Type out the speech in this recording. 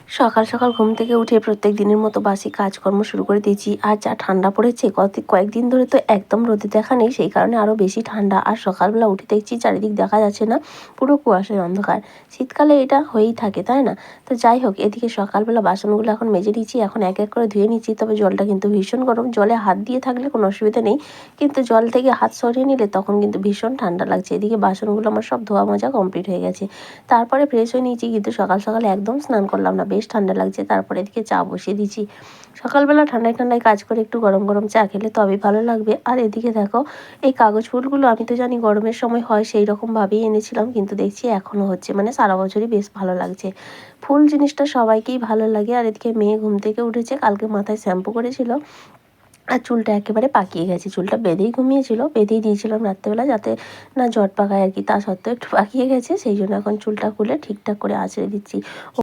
সকাল সকাল ঘুম থেকে উঠে প্রত্যেক দিনের মতো বাসি কাজকর্ম শুরু করে দিয়েছি। আর যা ঠান্ডা পড়েছে কয়েকদিন ধরে তো একদম রোদে দেখা নেই, সেই কারণে আরও বেশি ঠান্ডা। আর সকালবেলা উঠে দেখছি চারিদিক দেখা যাচ্ছে না, পুরো কুয়াশায় অন্ধকার। শীতকালে এটা হয়েই থাকে, তাই না? তো যাই হোক, এদিকে সকালবেলা বাসনগুলো এখন মেজে নিচ্ছি, এখন এক এক করে ধুয়ে নিচ্ছি। তবে জলটা কিন্তু ভীষণ গরম, জলে হাত দিয়ে থাকলে কোনো অসুবিধা নেই, কিন্তু জল থেকে হাত সরিয়ে নিলে তখন কিন্তু ভীষণ ঠান্ডা লাগছে। এদিকে বাসনগুলো আমার সব ধোয়া মাজা কমপ্লিট হয়ে গেছে। তারপরে ফ্রেশ হয়ে নিয়েছি, কিন্তু সকাল সকাল একদম স্নান করলাম না, বেশ ঠান্ডা লাগছে। তারপরে এদিকে চা বসিয়ে দিয়েছি। সকালবেলা ঠান্ডায় ঠান্ডায় কাজ করে একটু গরম গরম চা খেলে তবেই ভালো লাগবে। আর এদিকে দেখো, এই কাগজ ফুলগুলো আমি তো জানি গরমের সময় হয়, সেই রকমভাবেই এনেছিলাম, কিন্তু দেখছি এখনও হচ্ছে, মানে সারা বছরই বেশ ভালো লাগছে। ফুল জিনিসটা সবাইকেই ভালো লাগে। আর এদিকে মেয়ে ঘুম থেকে উঠেছে, কালকে মাথায় শ্যাম্পু করেছিল আর চুলটা একেবারে পাকিয়ে গেছে। চুলটা বেঁধেই ঘুমিয়েছিল, বেঁধেই দিয়েছিলাম রাত্রেবেলা, যাতে না জট পাকায় আর কি। তা সত্ত্বেও একটু পাকিয়ে গেছে, সেই জন্য এখন চুলটা খুলে ঠিকঠাক করে আঁচড়ে দিচ্ছি।